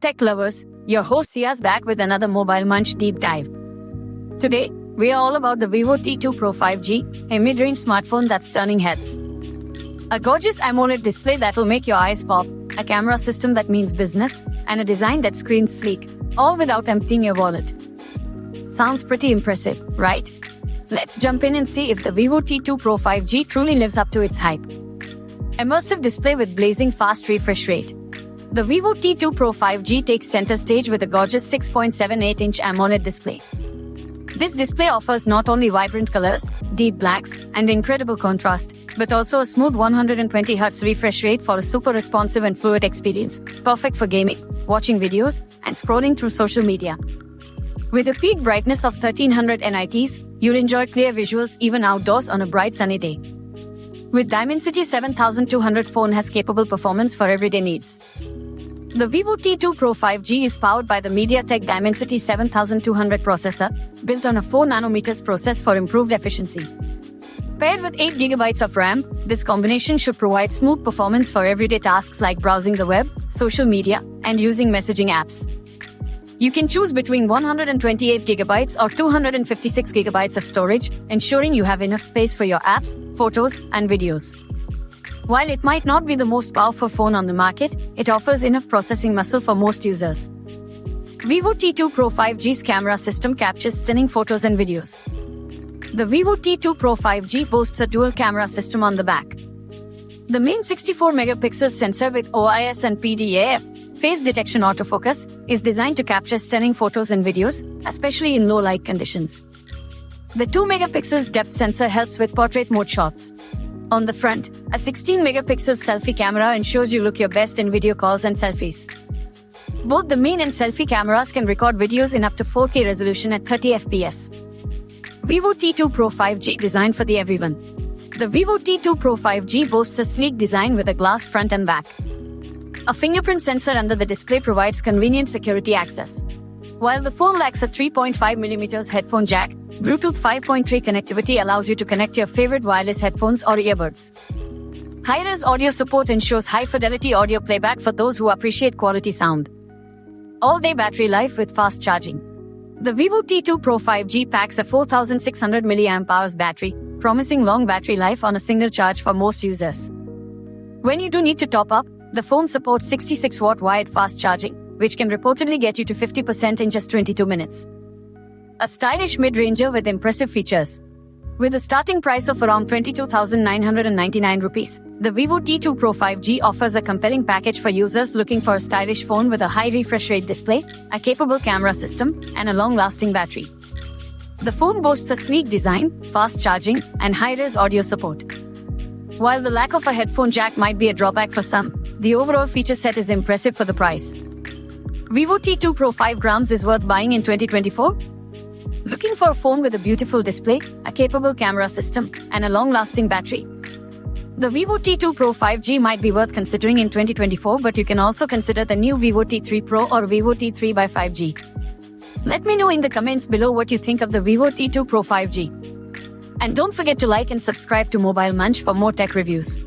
tech lovers, your host Sia's back with another Mobile Munch deep dive. Today, we are all about the Vivo T2 Pro 5G, a mid-range smartphone that's turning heads. A gorgeous AMOLED display that'll make your eyes pop, a camera system that means business, and a design that screams sleek, all without emptying your wallet. Sounds pretty impressive, right? Let's jump in and see if the Vivo T2 Pro 5G truly lives up to its hype. Immersive display with blazing fast refresh rate. The Vivo T2 Pro 5G takes center stage with a gorgeous 6.78-inch AMOLED display. This display offers not only vibrant colors, deep blacks, and incredible contrast, but also a smooth 120Hz refresh rate for a super responsive and fluid experience, perfect for gaming, watching videos, and scrolling through social media. With a peak brightness of 1300 nits, you'll enjoy clear visuals even outdoors on a bright sunny day. With Dimensity 7200 phone has capable performance for everyday needs. The Vivo T2 Pro 5G is powered by the MediaTek Dimensity 7200 processor, built on a 4nm process for improved efficiency. Paired with 8GB of RAM, this combination should provide smooth performance for everyday tasks like browsing the web, social media, and using messaging apps. You can choose between 128GB or 256GB of storage, ensuring you have enough space for your apps, photos, and videos. While it might not be the most powerful phone on the market, it offers enough processing muscle for most users. Vivo T2 Pro 5G's camera system captures stunning photos and videos. The Vivo T2 Pro 5G boasts a dual camera system on the back. The main 64-megapixel sensor with OIS and PDAF, face detection autofocus, is designed to capture stunning photos and videos, especially in low light conditions. The 2-megapixel depth sensor helps with portrait mode shots. On the front, a 16-megapixel selfie camera ensures you look your best in video calls and selfies. Both the main and selfie cameras can record videos in up to 4K resolution at 30 FPS. Vivo T2 Pro 5G designed for the everyone. The Vivo T2 Pro 5G boasts a sleek design with a glass front and back. A fingerprint sensor under the display provides convenient security access. While the phone lacks a 3.5mm headphone jack, Bluetooth 5.3 connectivity allows you to connect your favorite wireless headphones or earbuds. Hi-res audio support ensures high-fidelity audio playback for those who appreciate quality sound. All-day battery life with fast charging. The Vivo T2 Pro 5G packs a 4600 mAh battery, promising long battery life on a single charge for most users. When you do need to top up, the phone supports 66-watt wired fast charging, which can reportedly get you to 50% in just 22 minutes. A stylish mid-ranger with impressive features. With a starting price of around 22,999 rupees, the Vivo T2 Pro 5G offers a compelling package for users looking for a stylish phone with a high refresh rate display, a capable camera system, and a long-lasting battery. The phone boasts a sleek design, fast charging, and high-res audio support. While the lack of a headphone jack might be a drawback for some, the overall feature set is impressive for the price. Vivo T2 Pro 5G is worth buying in 2024? Looking for a phone with a beautiful display, a capable camera system, and a long-lasting battery? The Vivo T2 Pro 5G might be worth considering in 2024, but you can also consider the new Vivo T3 Pro or Vivo T3 by 5G. Let me know in the comments below what you think of the Vivo T2 Pro 5G. And don't forget to like and subscribe to Mobile Munch for more tech reviews.